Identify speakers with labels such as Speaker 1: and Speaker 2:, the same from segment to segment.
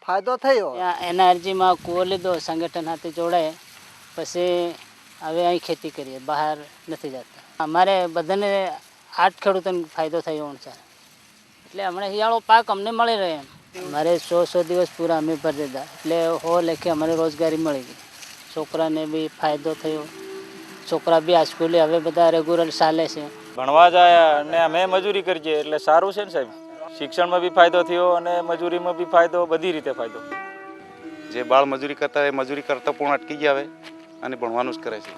Speaker 1: ફાયદો થયો.
Speaker 2: એના અરજીમાં કૂવો લીધો, સંગઠન સાથે જોડાય, પછી હવે અહીં ખેતી કરીએ, બહાર નથી જતા. અમારે બધાને 8 ખેડૂતોને ફાયદો થયો છે. એટલે હમણાં શિયાળો પાક અમને મળી રહે. અમારે 100 દિવસ પૂરા અમે ભરી દીધા, એટલે 100 લેખે અમને રોજગારી મળી ગઈ. છોકરાને બી ફાયદો થયો, છોકરા બી આ સ્કૂલે હવે બધા રેગ્યુલર ચાલે છે.
Speaker 3: ભણવા જાય અને અમે મજૂરી કરીએ એટલે સારું છે ને સાહેબ. શિક્ષણમાં બી ફાયદો થયો અને મજૂરીમાં બી ફાયદો, બધી રીતે ફાયદો.
Speaker 4: જે બાળ મજૂરી કરતા એ મજૂરી કરતા પણ અટકી ગયા હવે અને ભણવાનું જ કરે છે.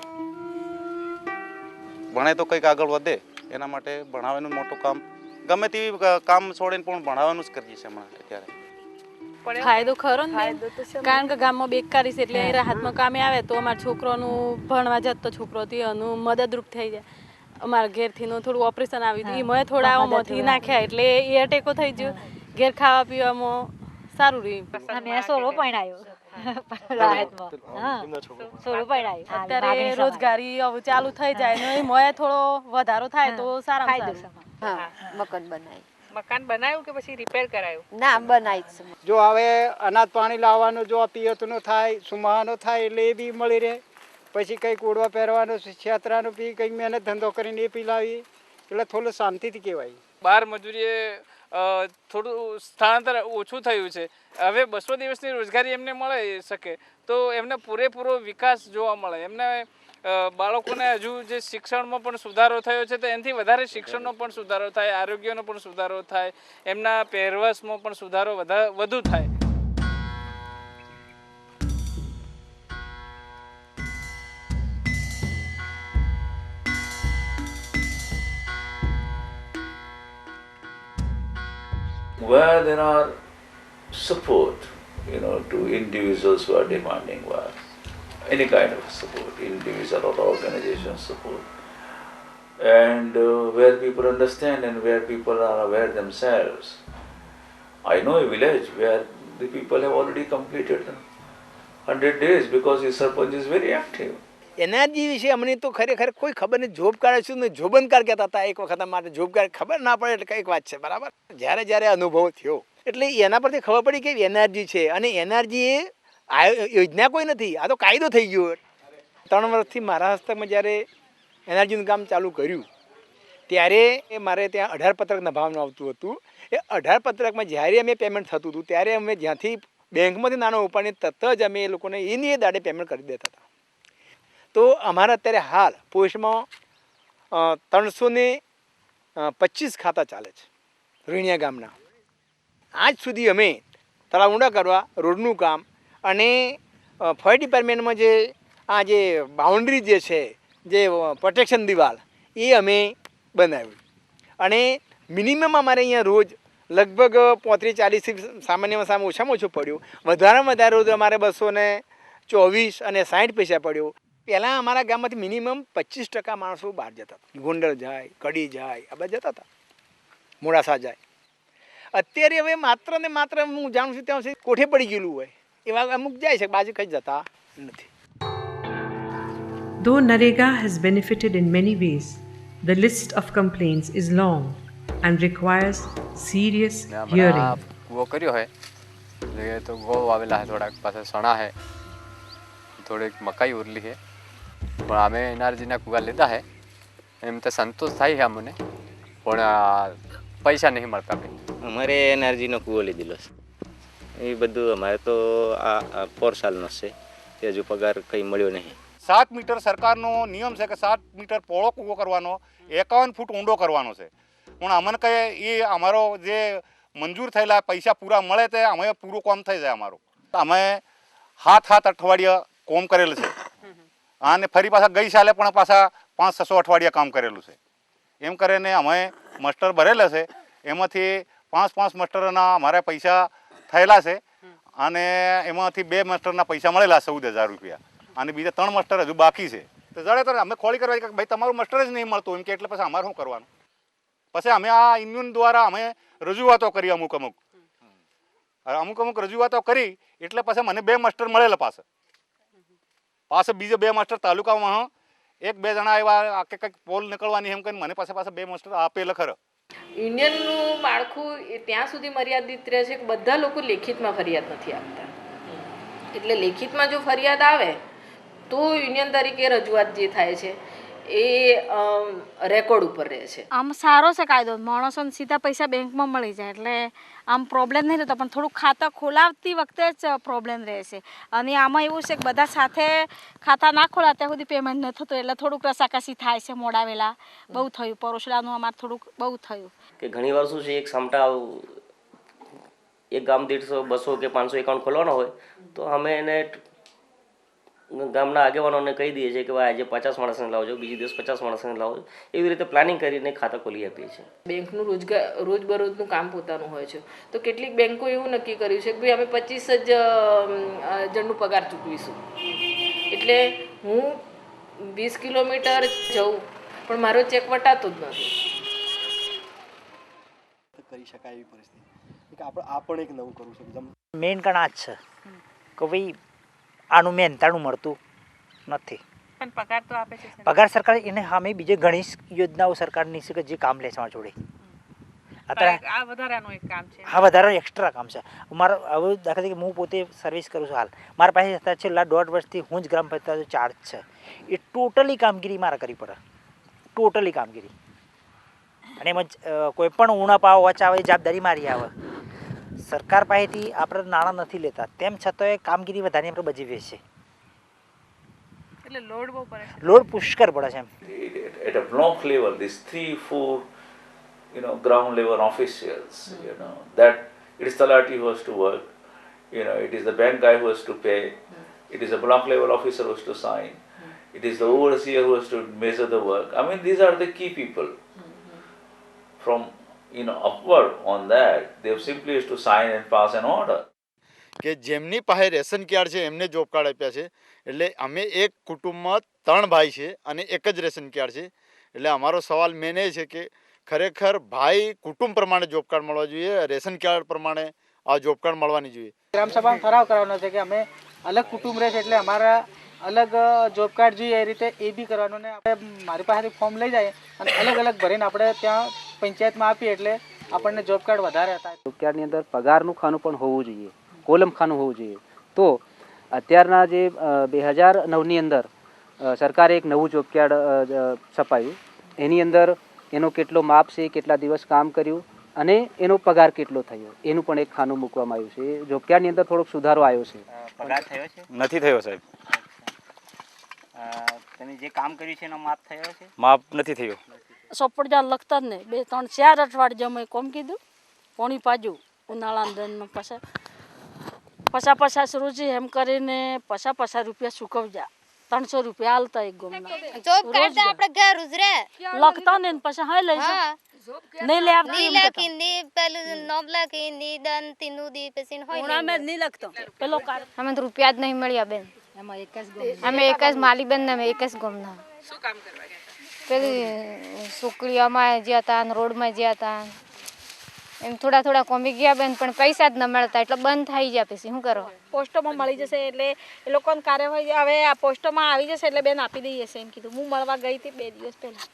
Speaker 4: ભણે તો કંઈક આગળ વધે, એના માટે ભણાવવાનું મોટું કામ, ગમે તેવી કામ છોડીને પણ ભણાવવાનું જ કરીએ છીએ હમણાં અત્યારે.
Speaker 5: ફાયદો ખરો ને, કારણ કે ગામમાં બેકારી છે એટલે રાહતમાં કામે આવે તો અમારા છોકરાનું ભણવા જતો છોકરો એનું મદદરૂપ થઈ જાય. અમારા ઘેરથી થોડું ઓપરેશન આવ્યું હતું, એમાં થોડા આમાંથી નાખ્યા એટલે એ ટેકો થઈ ગયો. ઘેર ખાવા પીવામાં સારું રહ્યું.
Speaker 6: સોલો પણ આવ્યો
Speaker 5: અત્યારે રોજગારી હવે ચાલુ થઈ જાય ને એમાં થોડો વધારો થાય તો સારા.
Speaker 7: મકાન બનાવ્યું કે પછી રિપેર કરાયું?
Speaker 6: ના, બનાવી.
Speaker 1: જો હવે અનાજ પાણી લાવવાનું, જો પિયતનું થાય, સુમાનો થાય એટલે એ બી મળી રહે. પછી કંઈક ઓળવા પહેરવાનું, છેતરાનું બી કંઈક મહેનત ધંધો કરીને એ પી લાવીએ એટલે થોડું શાંતિથી કહેવાય.
Speaker 8: બહાર મજૂરીએ થોડું સ્થળાંતર ઓછું થયું છે. હવે 200 દિવસની રોજગારી એમને મળી શકે તો એમને પૂરેપૂરો વિકાસ જોવા મળે. એમને બાળકોને હજુ જે શિક્ષણમાં પણ સુધારો થયો છે તો એનાથી વધારે શિક્ષણનો પણ સુધારો થાય, આરોગ્યનો પણ સુધારો થાય, એમના પહેરવેશમાં પણ સુધારો વધુ થાય.
Speaker 9: Where there are support, to individuals who are demanding work, any kind of support, individual or organization support, and where people understand and where people are aware themselves. I know a village where the people have already completed 100 days because the sarpanch is very active.
Speaker 1: Energy વિશે અમને તો ખરેખર કોઈ ખબર નહીં. Job card શું ને જોબનકાર કહેતા હતા એક વખત માટે. જોબ કાર્ડ ખબર ના પડે એટલે કંઈક વાત છે, બરાબર. જ્યારે અનુભવ થયો એટલે એના પરથી ખબર પડી કે એનર્જી છે. અને એનર્જી એ યોજના કોઈ નથી, આ તો કાયદો થઈ ગયો. 3 વર્ષથી મારા હસ્તકમાં જ્યારે એનર્જીનું કામ ચાલુ કર્યું ત્યારે એ મારે ત્યાં 18 પત્રક નભાવવાનું આવતું હતું. એ 18 પત્રકમાં જ્યારે અમે પેમેન્ટ થતું હતું ત્યારે અમે જ્યાંથી બેંકમાંથી નાનો ઉપાડીને તરત જ અમે એ લોકોને એની એ દાડે પેમેન્ટ કરી દેતા હતા. તો અમારા અત્યારે હાલ પોસ્ટમાં 325 ખાતા ચાલે છે રીણિયા ગામના. આજ સુધી અમે તળાવ ઊંડા કરવા, રોડનું કામ અને ફાયર ડિપાર્ટમેન્ટમાં જે બાઉન્ડ્રી જે છે, જે પ્રોટેક્શન દિવાલ એ અમે બનાવ્યું. અને મિનિમમ અમારે અહીંયા રોજ લગભગ 35-40 સામાન્યમાં સામે ઓછામાં ઓછું પડ્યું. વધારેમાં વધારે રોજ અમારે 224 અને 60 પૈસા પડ્યો. પહેલાં અમારા ગામમાંથી મિનિમમ 25% માણસો બહાર જતા હતા. ગોંડલ જાય, કડી જાય, આ બધા જતા હતા, મોડાસા જાય. અત્યારે હવે માત્ર ને માત્ર હું જાણું છું ત્યાં સુધી કોઠે પડી ગયેલું હોય એવા અમુક જાય છે, બાજુ કંઈ જતા નથી.
Speaker 10: Though NREGA has benefited in many ways, the list of complaints is long and requires serious hearing.
Speaker 11: वो કર્યો है जगह तो गो आवेला है, थोड़ा पास सणा है, थोड़ी मकाई उरली है, પણ અમે એનર્જીના કુવા લીધા છે. એમ તો સંતોષ થાય છે અમને, પણ પૈસા નહીં મળતા.
Speaker 12: અમારે એનર્જીનો કૂવો લીધેલો છે. એ બધું અમારે તો આ 4 સાલનો છે, તે હજુ પગાર કંઈ મળ્યો નહીં.
Speaker 4: 7 મીટર સરકારનો નિયમ છે કે 7 મીટર પહોળો કૂવો કરવાનો, 51 ફૂટ ઊંડો કરવાનો છે. પણ અમને કહે એ અમારો જે મંજૂર થયેલા પૈસા પૂરા મળે તે અમે પૂરું કામ થઈ જાય અમારું. અમે 7 અઠવાડિયા કોમ કરેલું છે અને ફરી પાછા ગઈ સાલે પણ પાછા 500-600 અઠવાડિયા કામ કરેલું છે. એમ કરીને અમે માસ્ટર ભરેલા છે, એમાંથી 5 માસ્ટરના અમારા પૈસા થયેલા છે અને એમાંથી 2 માસ્ટરના પૈસા મળેલા 14,000 રૂપિયા અને બીજા 3 માસ્ટર હજુ બાકી છે. તો જડે તો અમે ખોળી કરવા કે ભાઈ તમારું માસ્ટર જ નહીં મળતું એમ કે, એટલે પછી અમારે શું કરવાનું. પછી અમે આ યુનિયન દ્વારા અમે રજૂઆતો કરી અમુક રજૂઆતો કરી એટલે પછી મને 2 માસ્ટર મળેલા. પાછા બીજા 2 માસ્ટર તાલુકામાં 1-2 જણા આવ્યા કે કંઈક પોલ નીકળવાની એમ કરીને મને પાછા 2 માસ્ટર આપેલા ખરા.
Speaker 7: યુનિયનનું માળખું એ ત્યાં સુધી મર્યાદિત રહે છે કે બધા લોકો લેખિતમાં ફરિયાદ નથી આપતા. એટલે લેખિતમાં જો ફરિયાદ આવે તો યુનિયન તરીકે રજૂઆત જે થાય છે એ રેકોર્ડ ઉપર રહે છે.
Speaker 6: આમ સારો છે કાયદો, માણસોને સીધા પૈસા બેંકમાં મળી જાય એટલે આમ પ્રોબ્લેમ નહીં રહેતો, પણ થોડુંક ખાતા ખોલાવતી વખતે જ પ્રોબ્લેમ રહે છે. અને આમાં એવું છે કે બધા સાથે ખાતા ના ખોલા ત્યાં સુધી પેમેન્ટ ન થતું એટલે થોડુંક રસાકસી થાય છે. મોડા વેલા બહુ થયું, પરોસડાનું અમારે થોડુંક બહુ થયું
Speaker 13: કે ઘણીવાર શું છે, એક સામટા એક ગામ દીઠ 200 કે 500 એકાઉન્ટ ખોલવાનો હોય તો અમે એને ગામના આગેવાનોને કહી દઈએ છીએ કે ભાઈ આજે 50 માણસને લાવજો, બીજી દિવસ 50 માણસને લાવજો. એવી રીતે પ્લાનિંગ કરીને ખાતા ખોલી આપીએ છીએ.
Speaker 7: બેંકનું રોજબરોજનું કામ પોતાનું હોય છે, તો કેટલીક બેંકો એવું નક્કી કર્યું છે કે ભાઈ અમે 25 જ જણનું પગાર ચૂકવીશું. એટલે હું 20 કિલોમીટર જઉં પણ મારો ચેક વટાતો જ નથી.
Speaker 14: કરી શકાય એવી પરિસ્થિતિ કે આ પણ એક નવું કરવું છે.
Speaker 15: મેઇન કારણ આ જ છે કે ભાઈ આનું મહેનતાણું મળતું નથી.
Speaker 7: પણ પગાર તો આપે છે.
Speaker 15: પગાર સરકાર એને સામે બીજી ઘણી યોજનાઓ સરકારની છે કે જે કામ લે છે મારા જોડે. અત્યારે
Speaker 7: આ વધારાનું એક કામ છે.
Speaker 15: હા, વધારાનું એક્સ્ટ્રા કામ છે. મારા હવે દાખલા તરીકે હું પોતે સર્વિસ કરું છું હાલ, મારા પાસે અત્યારે છેલ્લા 1.5 વર્ષથી હું જ ગ્રામ પંચાયત ચાર્જ છે. એ ટોટલી કામગીરી મારે કરવી પડે, ટોટલી કામગીરી. અને એમાં કોઈ પણ ઉણપ આવે વચ્ચે આવે જવાબદારી મારી આવે. સરકાર પાસેથી આપણે નાણાં નથી લેતા, તેમ છતાં કામગીરી વધારે આપણે બજીવીએ છીએ.
Speaker 7: એટલે લોડ બહુ પડે છે.
Speaker 15: લોડ પુષ્કળ પડે છે.
Speaker 9: At a block level, these 3-4 ground level officials, that it is Talati who has to work, it is the bank guy who has to pay, it is the block level officer who has to sign, it is the overseer who has to measure the work. I mean, these are the key people. From upward on that, they have simply is to sign and pass an order.
Speaker 16: કે જેમની પાસે ration card છે એમને job card આપ્યા છે. એટલે અમે એક કુટુંબમાં 3 ભાઈ છે અને એક જ રેશન કાર્ડ છે. એટલે અમારો સવાલ મેન એ છે કે ખરેખર ભાઈ કુટુંબ પ્રમાણે જોબ કાર્ડ મળવા જોઈએ, રેશન કાર્ડ પ્રમાણે આ જોબ કાર્ડ મળવાની જોઈએ.
Speaker 17: ગ્રામસભામાં ઠરાવ કરવાનો છે કે અમે અલગ કુટુંબ રહે છે એટલે અમારા અલગ જોબ કાર્ડ જોઈએ એ રીતે એ બી કરવાનું. ને આપણે મારી પાસેથી ફોર્મ લઈ જાય અને અલગ અલગ ભરીને આપણે ત્યાં પંચાયતમાં આપીએ એટલે આપણને જોબ કાર્ડ વધારે હતા.
Speaker 18: જોબ કાર્ડની અંદર પગારનું ખાનું પણ હોવું જોઈએ, કોલમ ખાનું હોવું જોઈએ. તો અત્યારના જે 2009ની અંદર સરકારે એક નવું જોબ કાર્ડ છપાયું. એની અંદર એનો કેટલો માપ છે, કેટલા દિવસ કામ કર્યું અને એનો પગાર કેટલો થયો એનું પણ એક ખાનું મૂકવામાં આવ્યું છે. જોબ કાર્ડની અંદર થોડોક સુધારો આવ્યો છે.
Speaker 3: પગાર થયો છે? નથી થયો સાહેબ.
Speaker 15: તમે જે કામ કર્યું છે એનો માપ થયો છે?
Speaker 3: માપ નથી થયો.
Speaker 6: સોપડજા લખતા જ નહીં. 2-3-4 અઠવાડિયે મેં કોમ કીધું પોણી પાજુ ઉનાળાના દનમાં પછા 50 રૂપિયા એમ કરીને 50 રૂપિયા ચૂકવજા. 300 રૂપિયા હાલતા એક ગોમના
Speaker 19: જોબ કાર્ડ તો આપણે ઘર ઉજરે
Speaker 6: લખતા ને પછી હા લઈ નહીં લે
Speaker 19: ની લખીને પેલું નોમ લખીને દન તીનું દી પછી હોય
Speaker 6: ઓણા મે નહીં લખતો પેલો કાર્ડ.
Speaker 19: અમે તો રૂપિયા જ નહીં મળ્યા બેન.
Speaker 6: એમાં એક જ ગોમ
Speaker 19: અમે એક જ માલી બેન ને અમે એક જ ગોમના.
Speaker 7: શું કામ કરવા ગયા?
Speaker 19: પેલી સુકડીયામાં જ્યાં હતા ને રોડમાં જ્યાં હતા એમ થોડા કોમી ગયા બેન, પણ પૈસા જ ન મળતા એટલે બંધ થઈ ગયા. પછી શું કરવા?
Speaker 6: પોસ્ટમાં મળી જશે એટલે એ લોકોને કાર્યવાહી હવે આ પોસ્ટમાં આવી જશે એટલે બેન આપી દઈએ છે એમ કીધું. હું મળવા ગઈ હતી 2 દિવસ પહેલા.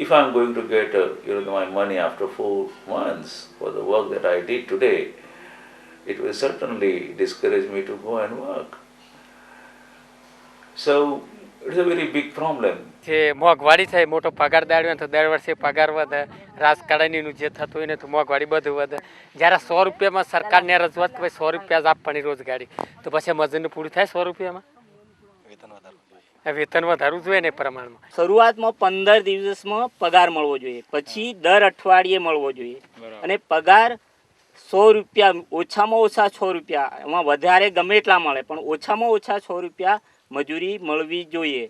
Speaker 9: If I am going to get my money after 4 months for the work that I did today, it will certainly discourage me to go and work. So it's a very big problem.
Speaker 18: જે મોંઘવારી થાય, મોટો પગાર દાડ્યો તો દર વર્ષે પગાર વધે, રાજકારણીનું જે થતું હોય ને તો મોંઘવારી બધું વધે. જ્યારે 100 રૂપિયામાં સરકારને રજૂઆત કે 100 રૂપિયા જ આપવાની રોજગારી, તો પછી મજૂરને પૂરું થાય 100 રૂપિયામાં? વેતન વધારવું જોઈએ ને પ્રમાણમાં.
Speaker 15: શરૂઆતમાં 15 દિવસમાં પગાર મળવો જોઈએ, પછી દર અઠવાડિયે મળવો જોઈએ. અને પગાર 100 રૂપિયા, ઓછામાં ઓછા 6 રૂપિયા, એમાં વધારે ગમે એટલા મળે પણ ઓછામાં ઓછા 6 રૂપિયા મજૂરી મળવી જોઈએ.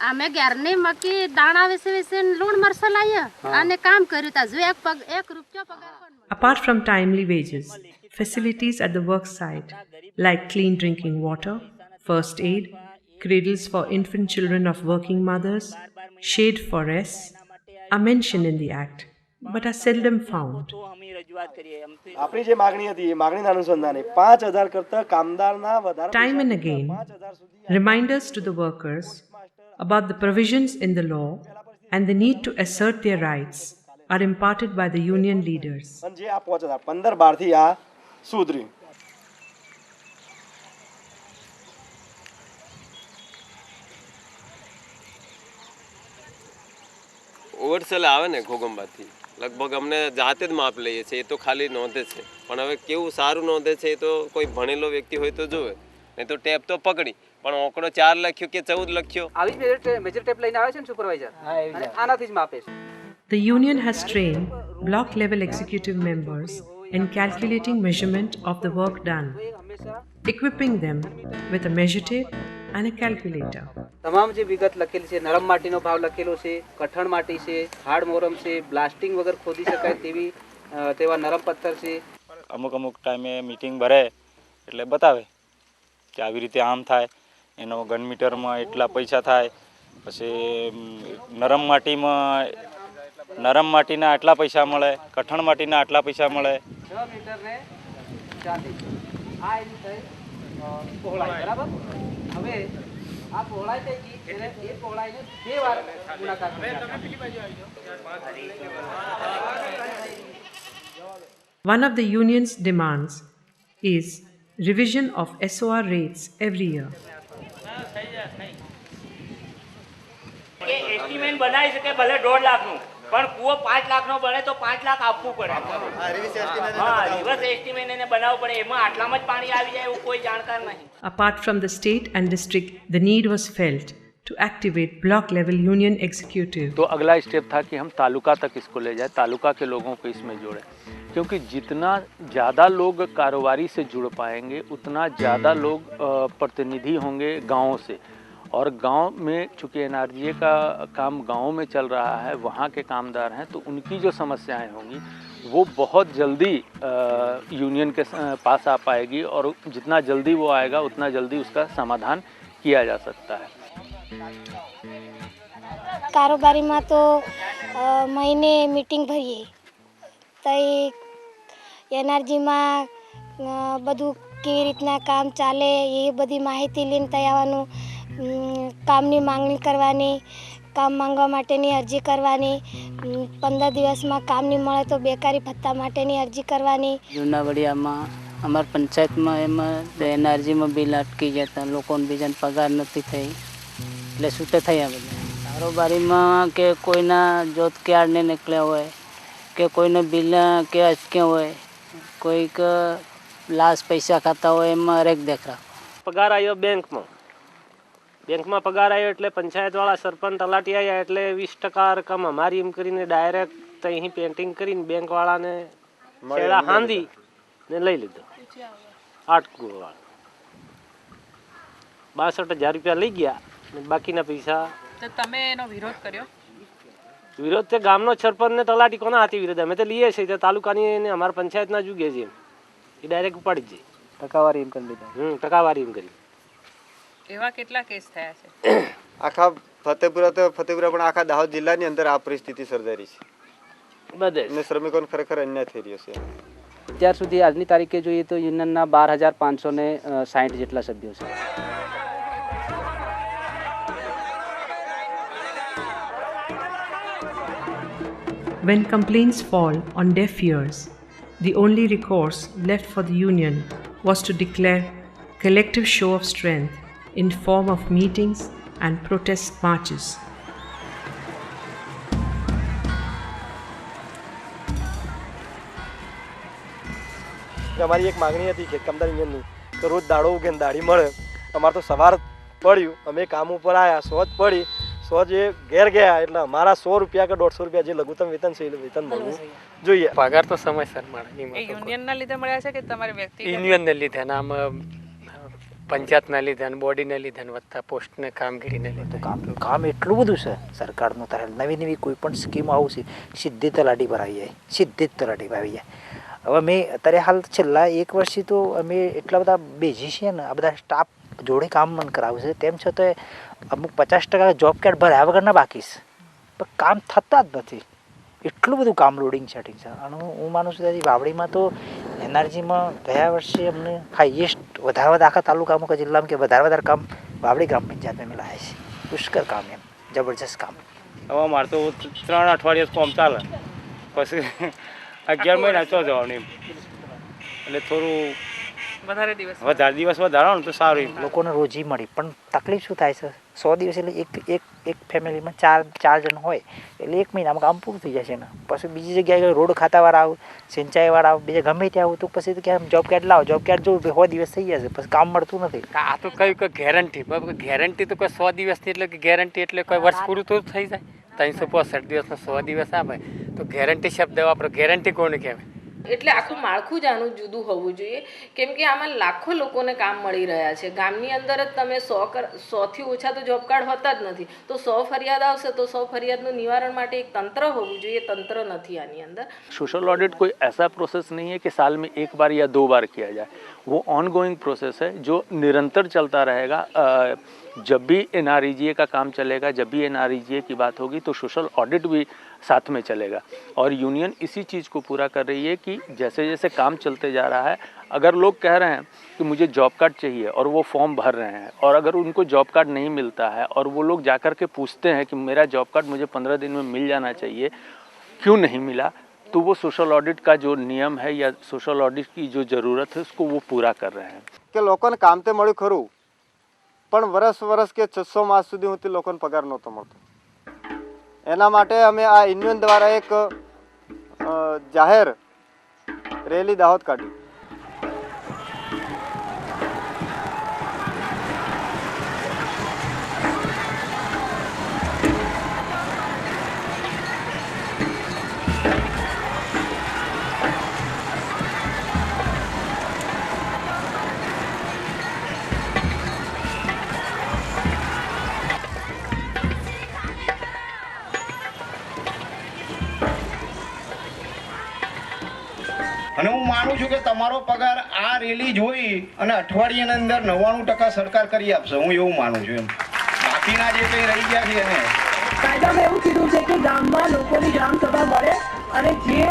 Speaker 19: અમે ઘરની મકી દાણા વિશે લૂણ મરસા લાયા અને કામ કર્યું તા જો 1 રૂપિયો પગાર પણ.
Speaker 10: Apart from timely wages, facilities at the work site like clean drinking water, first aid, cradles for infant children of working mothers, shade forests are mentioned in the Act but are seldom found.
Speaker 14: આપણી જે માગણી હતી એ માગણીના અનુસંધાને 5000 કરતા કામદારના વધારે.
Speaker 10: Time and again, reminders to the workers about the provisions in the law and the need to assert their rights are imparted by the union leaders.
Speaker 14: અને જે આ 5000 15-12 આ સુધર્યું.
Speaker 20: ઓવરસેલ આવે ને ઘોગંબાથી લગભગ અમને જાતે જ માપ લઈએ છીએ. એ તો ખાલી નોંધે છે, પણ હવે કેવું સારું નોંધે છે એ તો કોઈ ભણેલો વ્યક્તિ હોય તો જોવે, નહીં તો ટેપ તો પકડી પણ ઓકડો 4 લખ્યો કે 14 લખ્યો.
Speaker 18: આવી મેજર ટેપ લઈને આવે છે ને સુપરવાઇઝર, અને આનાથી જ માપે છે.
Speaker 10: The union has trained block level executive members in calculating measurement of the work done, equipping them with a measure tape and a calculator.
Speaker 18: તમામ જે વિગત લખેલી છે, નરમ માટીનો ભાવ લખેલો છે, કઠણ માટી છે, હાર્ડ મોરમ છે, બ્લાસ્ટિંગ વગર ખોદી શકાય તેવા નરમ પથ્થર છે.
Speaker 3: અમુક ટાઈમે મીટિંગ ભરે એટલે બતાવે કે આવી રીતે આમ થાય, એનો ઘન મીટરમાં એટલા પૈસા થાય, પછી નરમ માટીના આટલા પૈસા મળે, કઠણ માટીના આટલા પૈસા મળે.
Speaker 18: 6 મીટર ને 4 આ એની થઈ પહોળાઈ, બરાબર. હવે આ પહોળાઈ થઈ ગઈ એટલે એ પહોળાઈને 2 વાર ગુણાકાર કરવાનો.
Speaker 10: One of the union's demands is revision of SOR rates every year.
Speaker 21: Estimate બનાવી શકે ભલે 1.5 લાખનું, પણ કૂવો 5 લાખનો બને તો 5 લાખ આપવું પડે. રિવર્સ એસ્ટિમેટ એને બનાવવું પડે. એમાં આટલામાં જ પાણી આવી જાય એવું કોઈ જાણકાર નહીં.
Speaker 10: Apart from the state and district, the need was felt to activate block level union executive.
Speaker 22: तो अगला स्टेप था कि हम तालुका तक इसको ले जाए, तालुका के लोगों को इसमें जोड़ें, क्योंकि जितना ज़्यादा लोग कारोबारी से जुड़ पाएंगे उतना ज़्यादा लोग प्रतिनिधि होंगे गाँव से. और गांव में चूँकि एनआरजीए का काम गांव में चल रहा है, वहाँ के कामदार हैं, तो उनकी जो समस्याएं होंगी वो बहुत जल्दी यूनियन के पास आ पाएगी, और जितना जल्दी वो आएगा उतना जल्दी उसका समाधान किया जा सकता है.
Speaker 19: કારોબારીમાં તો મહિને મીટિંગ ભરીએ તો એનઆરજીમાં બધું કેવી રીતના કામ ચાલે એ બધી માહિતી લઈને ત્યાં આવવાનું, કામની માંગણી કરવાની, કામ માંગવા માટેની અરજી કરવાની, 15 દિવસમાં કામ નહીં મળે તો બેકારી ભત્તા માટેની અરજી કરવાની.
Speaker 2: જૂના વડિયામાં અમારા પંચાયતમાં એમાં એનઆરજીમાં બિલ અટકી જતા, લોકોને બીજાને પગાર નથી થઈ એટલે છૂટે થયા બધા. કારોબારીમાં કે કોઈના જોત ક્યારને નીકળ્યા હોય કે કોઈને બિલ કે અટક્યા હોય, કોઈક લાશ પૈસા ખાતા હોય, એમાં રેક દેખ રાખો.
Speaker 21: પગાર આવ્યો બેંકમાં પગાર આવ્યો એટલે પંચાયતવાળા સરપંચ તલાટી આવ્યા એટલે 20% રકમ અમારી એમ કરીને ડાયરેક્ટ અહીં પેન્ટિંગ કરીને બેંકવાળાને છેડા હાંધી ને લઈ લીધો. 8 કુવાવાળા 62,000 રૂપિયા લઈ ગયા ને બાકીના પૈસા.
Speaker 7: તો તમે એનો વિરોધ કર્યો?
Speaker 21: વિરોધ તે ગામનો સરપંચ ને તલાટી કોના હાથી વિરોધ? અમે તો લઈએ છીએ તાલુકાની ને અમારા પંચાયતના જુગે છે, એ ડાયરેક્ટ ઉપાડી જ જાય.
Speaker 18: ટકાવારી એમ કરી લીધા.
Speaker 21: ટકાવારી એમ કરી.
Speaker 7: એવા કેટલા કેસ થયા છે
Speaker 23: આખા ફતેપુરા પણ આખા દાહોદ જિલ્લાની અંદર આ પરિસ્થિતિ સર્જાઈ છે
Speaker 21: બધે,
Speaker 23: અને શ્રમિકોને ખરેખર અન્યાય થઈ રહ્યો છે.
Speaker 18: અત્યાર સુધી આજની તારીખે જોઈએ તો યુનિયનના 12,560 જેટલા સભ્યો છે.
Speaker 10: When complaints fall on deaf ears, the only recourse left for the union was to declare collective show of strength in form of meetings and protest marches.
Speaker 14: અમારી એક માગણી હતી કે કામદાર યુનિયનની તો રોજ દાડો ઉગે દાઢી મળે. અમારે તો સવાર પડ્યું, અમે કામ ઉપર આવ્યા, સોજ પડી, સોજે ઘેર ગયા એટલે અમારા 100 રૂપિયા કે 150 રૂપિયા જે લઘુત્તમ વેતન છે એ વેતન મળવું જોઈએ.
Speaker 21: પગાર તો સમયસર મળે.
Speaker 7: એ યુનિયનના લીધે મળ્યા છે કે તમારી વ્યક્તિગત?
Speaker 21: યુનિયનને લીધે ને આમ પંચાયતના લીધે અને બોડીને લીધે ને વધતા પોસ્ટને કામગીરીને લીધે.
Speaker 15: કામ એટલું બધું છે સરકારનું. તારે નવી કોઈ પણ સ્કીમ આવશે સીધી તલાટી પર આવી જાય, સીધી જ તલાટી પર આવી જાય. હવે અમે અત્યારે હાલ છેલ્લા 1 વર્ષથી તો અમે એટલા બધા બેઝી છીએ ને, આ બધા સ્ટાફ જોડે કામ મન કરાવું છે, તેમ છતાં અમુક 50% જોબ કાર્ડ ભર્યા વગરના બાકી છે, પણ કામ થતા જ નથી. એટલું બધું કામ લોડિંગ સેટિંગ છે. અને હું માનું છું ત્યાંથી વાવડીમાં તો એનઆરજીમાં ગયા વર્ષે અમને હાઈએસ્ટ વધારે આખા તાલુકામાં કે જિલ્લામાં કે વધારે કામ વાવડી ગ્રામ પંચાયતમાં અમે લાવ્યા છે. પુષ્કળ કામ, એમ જબરજસ્ત કામ.
Speaker 21: હવે અમારે તો 3 અઠવાડિયે કોમ ચાલે,
Speaker 3: પછી 11 મહિના ચો જવાનું એમ એટલે થોડું
Speaker 7: વધારે દિવસ
Speaker 3: વધારો ને તો સારું એમ.
Speaker 15: લોકોને રોજી મળી પણ તકલીફ શું થાય છે 100 દિવસ એટલે એક ફેમિલીમાં ચાર જણ હોય એટલે 1 મહિનામાં કામ પૂરું થઈ જશે ને પછી બીજી જગ્યાએ રોડ ખાતાવાળા આવું સિંચાઈવાળા આવું બીજા ગમે ત્યાં આવું તો પછી તો ક્યાં જોબ કાર્ડ લાવો જોબ કાર્ડ જોવું 100 દિવસ થઈ જશે પછી કામ મળતું નથી.
Speaker 11: આ તો કઈ ગેરંટી ગેરંટી તો કોઈ 100 દિવસની એટલે કે ગેરંટી એટલે કોઈ વર્ષ પૂરું તો થઈ જાય 365 દિવસનો 100 દિવસ આપે તો ગેરંટી શબ્દ વાપરો ગેરંટી કોને કહેવાય.
Speaker 7: એટલે આખું માળખું જ આનું જુદું હોવું જોઈએ કેમ કે આમાં લાખો લોકોને કામ મળી રહ્યા છે. ગામની અંદર જ તમે 100થી ઓછા તો જોબ કાર્ડ હોતા જ નથી તો 100 ફરિયાદ આવશે તો 100 ફરિયાદનું નિવારણ માટે એક તંત્ર હોવું જોઈએ. તંત્ર નથી આની अंदर.
Speaker 22: सोशल ऑडिट कोई ऐसा प्रोसेस नहीं है कि साल में 1 बार या 2 बार किया जाए, वो ऑन गोइंग प्रोसेस है जो निरंतर चलता रहेगा. जब भी NREGA का काम चलेगा, जब भी NREGA की बात होगी तो सोशल ऑडिट भी साथ में चलेगा. और यूनियन इसी चीज़ को पूरा कर रही है कि जैसे जैसे काम चलते जा रहा है, अगर लोग कह रहे हैं कि मुझे जॉब कार्ड चाहिए और वो फॉर्म भर रहे हैं और अगर उनको जॉब कार्ड नहीं मिलता है और वो लोग जाकर के पूछते हैं कि मेरा जॉब कार्ड मुझे 15 दिन में मिल जाना चाहिए, क्यों नहीं मिला, तो वो सोशल ऑडिट का जो नियम है या सोशल ऑडिट की जो ज़रूरत है उसको वो पूरा कर रहे हैं.
Speaker 23: કે લોકોને કામ તે મળ્યું ખરું પણ વર્ષ કે 600 માસ સુધી સુધી લોકોને પગાર નહોતો મળતો. એના માટે અમે આ યુનિયન દ્વારા એક જાહેર રેલી દાહોદ કાઢી.
Speaker 1: અને હું માનું છું કે તમારો પગાર આ રેલી જોઈ અને અઠવાડિયાની અંદર 99% સરકાર કરી આપશે. હું એવું માનું છું. એમ બાકીના જે કંઈ રહી ગયા છે એને
Speaker 5: કાયદામાં એવું કીધું છે કે ગામમાં લોકોની ગ્રામ સભા મળે અને જે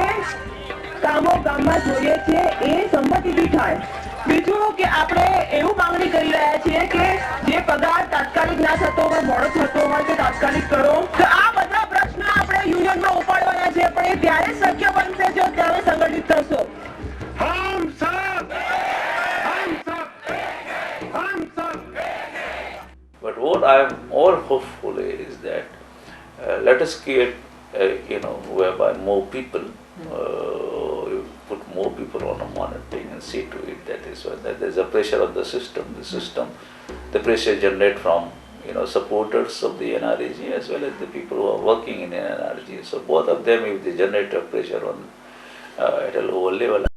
Speaker 5: કામો ગામમાં જોઈએ છે એ સંમતિથી થાય. બીજું કે આપણે એવું માંગણી કરી રહ્યા છીએ કે જે પગાર તાત્કાલિક ના થતો હોય, મોડો થતો હોય કે તાત્કાલિક કરો. તો આ બધા પ્રશ્ન આપણે યુનિયનમાં ઉપાડવાના છે પણ એ ત્યારે શક્ય બનશે જો તમે સંગઠિત થશો.
Speaker 9: But what I am more hopeful is that let us create, whereby more people, put more people on a monitoring and see to it that there is a pressure on the system. The pressure generated from supporters of the NREG as well as the people who are working in NREG. So both of them, if they generate a pressure on at a lower level.